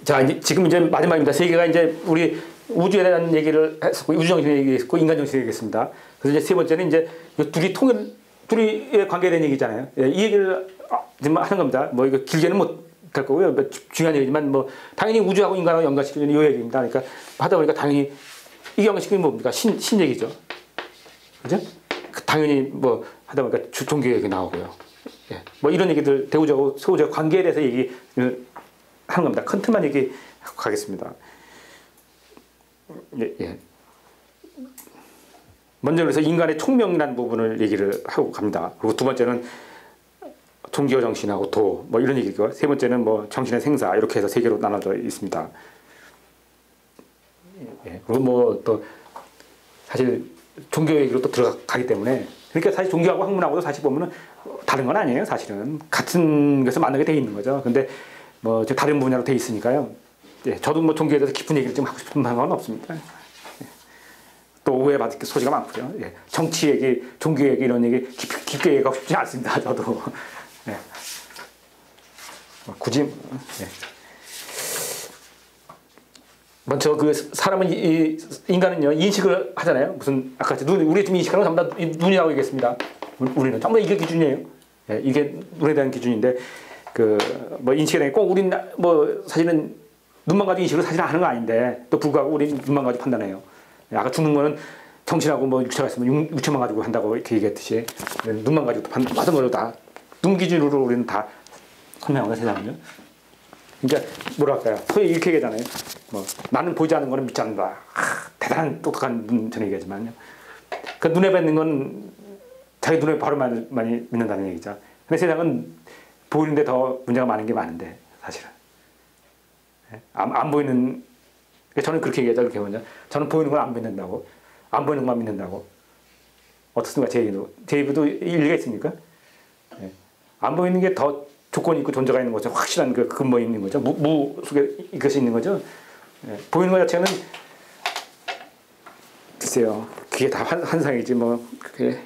자, 지금 이제 마지막입니다. 세계가 이제 우리 우주에 대한 얘기를 했었고, 우주정신에 얘기했고, 인간정신에 얘기했습니다. 그래서 이제 세 번째는 이제 둘이의 관계에 대한 얘기잖아요. 예, 이 얘기를 지금 하는 겁니다. 뭐 이거 길게는 못 할 거고요. 뭐 중요한 얘기지만 뭐 당연히 우주하고 인간하고 연관시키는 이 얘기입니다. 그러니까 하다 보니까 당연히 이게 연관시키는 뭡니까? 신 얘기죠. 그죠? 당연히 뭐 하다 보니까 종교 얘기 나오고요. 예, 뭐 이런 얘기들 대우자고 소우자 관계에 대해서 얘기를 하는 겁니다. 큰 틀만 얘기하고 가겠습니다. 예, 예. 먼저 그래서 인간의 총명이라는 부분을 얘기를 하고 갑니다. 그리고 두 번째는 종교 정신하고 도, 뭐 이런 얘기고, 세 번째는 뭐 정신의 생사, 이렇게 해서 세 개로 나눠져 있습니다. 예, 그리고 뭐 또 사실 종교 얘기로 또 들어가기 때문에, 그러니까 사실 종교하고 학문하고도 사실 보면은 다른 건 아니에요. 사실은 같은 것을 만나게 돼 있는 거죠. 근데 뭐 다른 분야로 돼 있으니까요. 예, 저도 뭐 종교에 대해서 깊은 얘기를 좀 하고 싶은 마음은 없습니다. 예. 또 오해받을 소지가 많고요. 예. 정치 얘기, 종교 얘기 이런 얘기 깊게 얘기하고 싶지 않습니다. 저도. 예. 굳이 예. 먼저 그 사람은 인간은요 인식을 하잖아요. 무슨 아까 우리 지금 인식하는 건 전부 다 눈이라고 얘기했습니다. 우리는 전부 다 이게 기준이에요. 예. 이게 눈에 대한 기준인데 그 뭐 인식에 대해 꼭 우리는 뭐 사실은 눈만 가지고 인식을 사실 하는 거 아닌데 또 불구하고 우리는 눈만 가지고 판단해요. 예. 아까 죽는 거는 정신하고 뭐 육체가 있으면 육체만 가지고 한다고 이렇게 얘기했듯이 눈만 가지고 모든 걸로 다 눈 기준으로 우리는 다 설명하는 세상은요. 그러니까 뭐랄까요? 소위 이렇게 얘기하잖아요. 뭐 나는 보이지 않는 거는 믿지 않는다. 대단한 똑똑한 눈 저는 얘기하지만요. 그 눈에 뵙는 건 자기 눈에 바로 많이 믿는다는 얘기죠. 근데 세상은 보이는데 더 문제가 많은 게 많은데 사실은 안 보이는 저는 그렇게 얘기하죠. 그렇게 먼저 저는 보이는 건 안 믿는다고, 안 보이는 것만 믿는다고. 어떻습니까? 제 얘기도 일리가 있습니까? 안 보이는 게 더 조건이 있고 존재가 있는 거죠. 확실한 그 근거 있는 거죠. 무 속에 이것이 있는 거죠. 예. 보이는 것 자체는 글쎄요. 그게 다 환상이지 뭐 그게.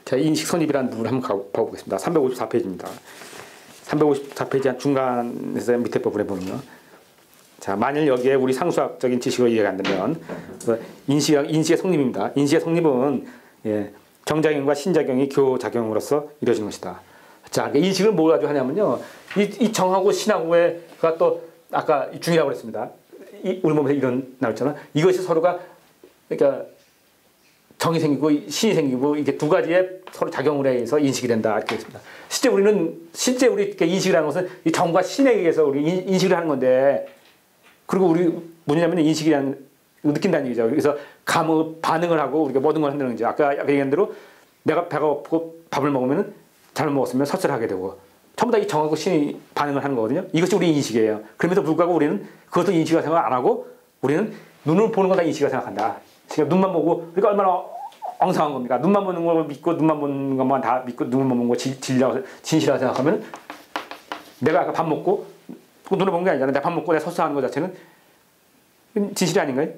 자, 인식 선입이라는 부분을 한번 봐보겠습니다. 354페이지입니다. 354페이지 한 중간에서 밑에 부분에 보면요. 자, 만일 여기에 우리 상수학적인 지식을 이해가 안 되면 인식의 성립입니다. 인식의 성립은 예, 정작용과 신작용이 교작용으로서 이루어지는 것이다. 자, 인식을 뭘 가지고 하냐면요. 이 정하고 신하고가 또 아까 중이라고 그랬습니다. 우리 몸에서 이런 나왔잖아. 이것이 서로가 그러니까 정이 생기고 신이 생기고 이게 두 가지의 서로 작용을 해서 인식이 된다 이렇게 했습니다. 실제 우리 인식이라는 것은 이 정과 신에 의해서 우리 인식을 하는 건데. 그리고 우리 뭐냐면 인식이라는 느낀다는 얘기죠. 그래서 반응을 하고 우리가 모든 걸 한다는 거죠. 아까 얘기한 대로 내가 배가 고프고 밥을 먹으면 잘못 먹었으면 설사하게 되고 전부 다 이 정하고 신이 반응을 하는 거거든요. 이것이 우리 인식이에요. 그럼에도 불구하고 우리는 그것을 인식이라 생각 안 하고 우리는 눈을 보는 거 다 인식이라 생각한다. 그러니까 눈만 보고 그러니까 얼마나 엉성한 겁니까? 눈만 보는 걸 믿고 눈만 보는 것만 다 믿고 눈만 보는 거 진실이라고 생각하면 내가 아까 밥 먹고 눈을 본 게 아니잖아요. 내가 밥 먹고 내가 설사하는 것 자체는 진실이 아닌가요?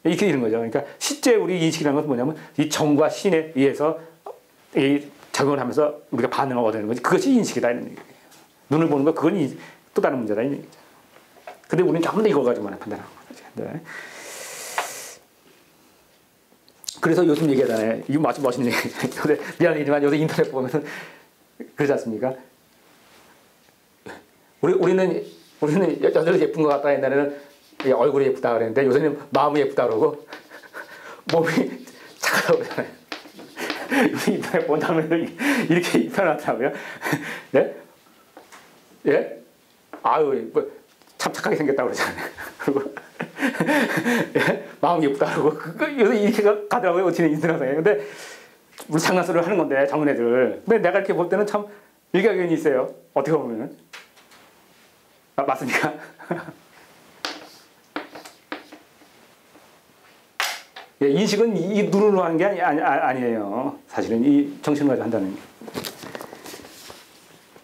이렇게 되는 거죠. 그러니까 실제 우리 인식이라는 것은 뭐냐면 이 정과 신에 의해서 이 작용을 하면서 우리가 반응을 얻는 거지. 그것이 인식이다 이런 얘기예요. 눈을 보는 거 그건 또 다른 문제다 이런 얘기죠. 근데 우리는 전부 다 이거 가지고만 판단하는 거죠. 네. 그래서 요즘 얘기하잖아요. 이거 마치 멋있는 얘기예요. 미안하지만 요새 인터넷 보면은 그러지 않습니까? 우리는 여자들이 예쁜 것 같다. 옛날에는 얼굴이 예쁘다 그랬는데 요새는 마음이 예쁘다 그러고 몸이 착하다고 그러잖아요. 요새 인터넷 본 장면들이 이렇게 표현하더라고요. 네? 예? 아유, 뭐, 참 착하게 생겼다고 그러잖아요. 그리고 예? 마음이 예쁘다 그러고 요새 이렇게 가더라고요. 어떻게 인터넷에. 근데 우리 장난소리를 하는 건데 젊은 애들. 근데 내가 이렇게 볼 때는 참 일가견이 있어요. 어떻게 보면은. 맞습니까? 예, 인식은 이 눈으로 하는 게 아니에요. 사실은 이 정신을 가지고 한다는 게.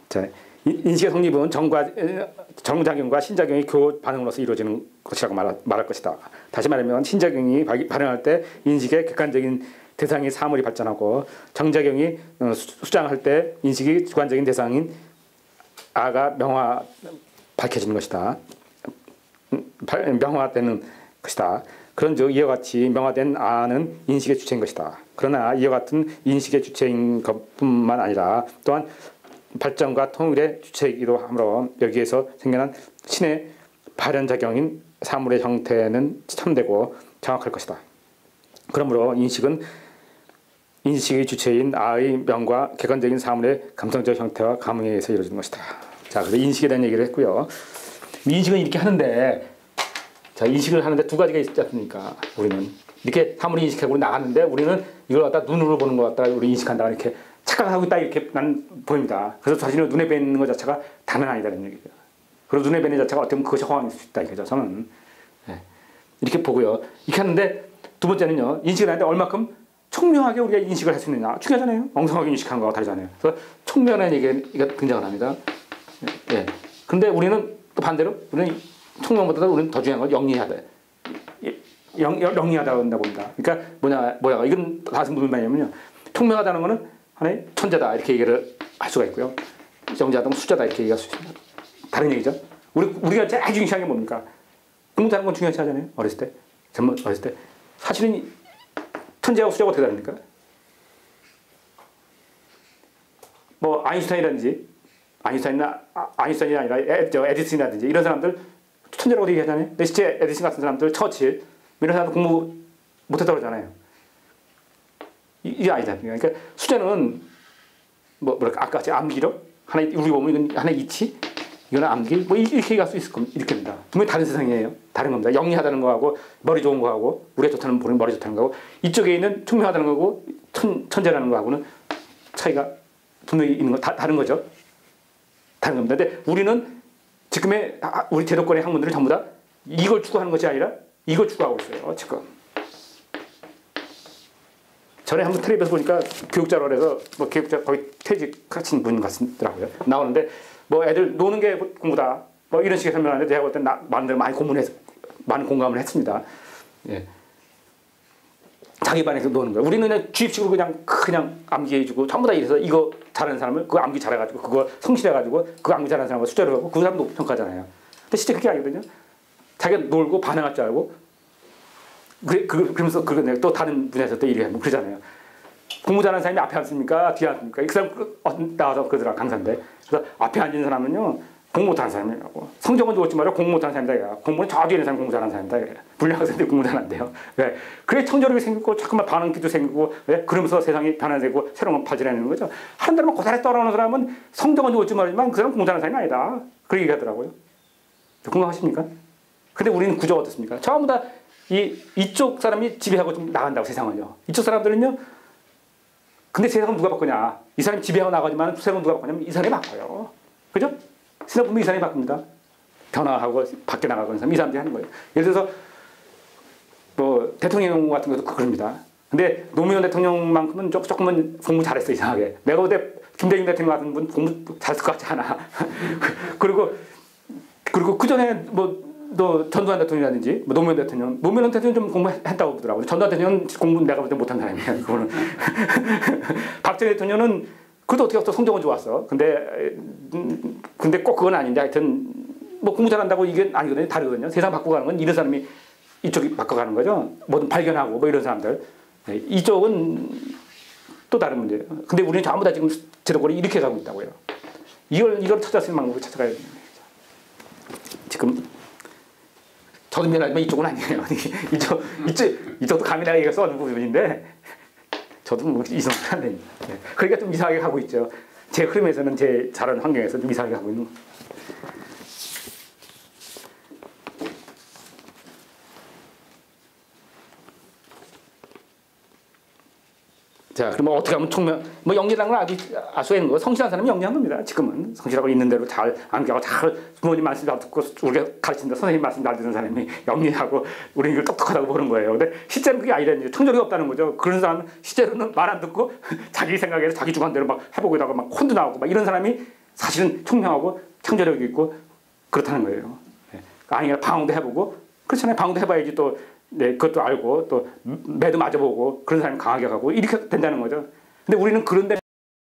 자, 인식의 성립은 정작용과 신작용의 교호 반응으로서 이루어지는 것이라고 말할 것이다. 다시 말하면 신작용이 발현할 때 인식의 객관적인 대상이 사물이 발전하고 정작용이 수장할 때 인식이 주관적인 대상인 아가 밝혀지는 것이다. 명화되는 것이다. 그런즉 이와 같이 명화된 아는 인식의 주체인 것이다. 그러나 이와 같은 인식의 주체인 것뿐만 아니라 또한 발전과 통일의 주체이기도 하므로 여기에서 생겨난 신의 발현작용인 사물의 형태는 참되고 정확할 것이다. 그러므로 인식의 주체인 아의 명과 객관적인 사물의 감성적 형태와 감흥에 의해서 이루어지는 것이다. 자, 그래서 인식에 대한 얘기를 했고요. 인식은 이렇게 하는데, 자, 인식을 하는데 두 가지가 있지 않습니까? 우리는 이렇게 사물을 인식하고 나갔는데 우리는 이걸 갖다 눈으로 보는 것 같다 우리 인식한다 이렇게 착각하고 있다 이렇게 난 보입니다. 그래서 자신을 눈에 뵈는 것 자체가 다는 아니다는 얘기죠. 그리고 눈에 뵈는 자체가 어떻게 보면 그것이 허황일 수 있다 이거죠. 저는 이렇게 보고요. 이렇게 하는데 두 번째는요. 인식을 하는데 얼마큼 총명하게 우리가 인식을 할 수 있느냐 중요하잖아요. 엉성하게 인식하는 거와 다르잖아요. 그래서 총명한 얘기가 등장을 합니다. 예. 근데 우리는 또 반대로 우리는 총명보다 우리는 더 중요한 건 영리하다. 영리하다고 한다 봅니다. 그러니까 뭐야 이건 무슨 말이냐면요. 총명하다는 거는 하나의 천재다 이렇게 얘기를 할 수가 있고요. 영리하다는 숫자다 이렇게 얘기할 수 있습니다. 다른 얘기죠. 우리가 제일 중요한 게 뭡니까? 공부 잘하는 건 중요하지 않잖아요. 어렸을 때. 어렸을 때. 사실은 천재하고 숫자가 어떻게 다릅니까? 뭐 아인슈타인이 아니라 에디슨이라든지 이런 사람들 천재라고 얘기하잖아요. 근데 실제 에디슨 같은 사람들, 처칠 이런 사람들 공부 못했다고 그러잖아요. 이게 아니잖아요. 그러니까 숫자는 뭐랄까 아까 암기력 하나의 우리 보면 이건 하나의 이치 이거는 암기 뭐 이렇게 얘기할 수 있을 겁니다. 이렇게입니다. 분명히 다른 세상이에요. 다른 겁니다. 영리하다는 거하고 머리 좋은 거하고 우리가 좋다는 보는 머리 좋다는 거하고 이쪽에 있는 총명하다는 거고 천재라는 거하고는 차이가 분명히 있는 거 다른 거죠. 다른 겁니다. 근데 우리는 지금의 우리 제도권의 학문들은 전부 다 이걸 추구하는 것이 아니라 이걸 추구하고 있어요. 지금. 전에 한번 텔레비에서 보니까 교육자로 해서 뭐 교육자 거의 퇴직하신 분 같더라고요. 나오는데 뭐 애들 노는 게 공부다. 뭐 이런 식의 설명하는데 제가 볼 때 많은 공감을 했습니다. 예. 자기 반에서 노는 거예요. 우리는 그냥 주입식으로 그냥 암기해주고 전부 다 이래서 이거 잘하는 사람을 그거 암기 잘해가지고 그거 성실해가지고 그거 암기 잘하는 사람을 숫자로 하고 그 사람 높이 평가하잖아요. 근데 실제 그게 아니거든요. 자기가 놀고 반응할 줄 알고 그러면서 또 다른 분야에서 또 일을 하고 그러잖아요. 공부 잘하는 사람이 앞에 앉습니까? 뒤에 앉습니까? 그 사람 나와서 그러더라 강사인데. 그래서 앞에 앉은 사람은요 공부 못하는 사람이라고. 성적은 좋을지 말고 공부 못하는 사람이다. 공부는 저 뒤에 있는 사람이 공부 잘하는 사람이다. 불량학생들이 공부 잘한대요. 왜? 그래 청조력이 생기고 자꾸만 반응기도 생기고 왜? 그러면서 세상이 변화되고 새로운 걸 발전해내는 거죠. 하는 대로 고사리 떠나오는 사람은 성적은 좋을지 모르지만 그 사람은 공부 잘하는 사람이 아니다. 그렇게 얘기하더라고요. 공감하십니까? 근데 우리는 구조가 어떻습니까? 전부 다 이쪽 사람이 지배하고 좀 나간다고 세상은요. 이쪽 사람들은요. 근데 세상은 누가 바꾸냐? 이 사람이 지배하고 나가지만 세상은 누가 바꾸냐면 이 사람이 바꿔요. 그죠? 세상 보면 이 사람이 바꿉니다. 변화하고 밖에 나가고 이 사람들이 하는 거예요. 예를 들어서 뭐 대통령 같은 것도 그럽니다. 근데 노무현 대통령만큼은 조금은 공부 잘했어 이상하게. 내가 볼 때 김대중 대통령 같은 분 공부 잘했을 것 같지 않아. 그리고 그 전에 또 전두환 대통령이라든지 노무현 대통령 좀 공부했다고 보더라고요. 전두환 대통령은 공부 내가 볼 때 못한 사람이에요. 그거는 박정희 대통령은 그래도 어떻게 성적은 좋았어. 근데 꼭 그건 아닌데 하여튼 뭐 공부 잘한다고 이게 아니거든요. 다르거든요. 세상 바꿔가는 건 이런 사람이 이쪽이 바꿔가는 거죠. 뭐든 발견하고 뭐 이런 사람들. 네, 이쪽은 또 다른 문제예요. 근데 우리는 전부 다 지금 제도권이 이렇게 가고 있다고요. 이걸 찾았을 방법을 찾아가야 됩니다. 지금 저도 미안하지만 이쪽은 아니에요. 이쪽도 감히 내가 이거 써는 부분인데 저도 뭐 이상하게 안 됩니다. 네. 그러니까 좀 이상하게 가고 있죠. 제 흐름에서는 제 자란 환경에서 좀 이상하게 가고 있는 거예요. 자, 그럼 어떻게 하면 영리라는 걸 알 수가 있는 거고, 성실한 사람이 영리한 겁니다. 지금은 성실하고 있는 대로 잘 암기하고 잘 부모님 말씀 잘 듣고 우리가 가르친다 선생님 말씀 잘 듣는 사람이 영리하고 우리는 이걸 똑똑하다고 보는 거예요. 근데 실제로는 그게 아니라는 거죠. 청조력이 없다는 거죠. 그런 사람은 실제로는 말 안 듣고 자기 생각에서 자기 주관대로 막 해보고다가 막 혼도 나오고 막 이런 사람이 사실은 총명하고 창조력이 있고 그렇다는 거예요. 아니 방황도 해보고 그렇잖아요. 방황도 해봐야지 또 네, 그것도 알고 또 매도 맞아보고 그런 사람이 강하게 가고 이렇게 된다는 거죠. 근데 우리는 그런데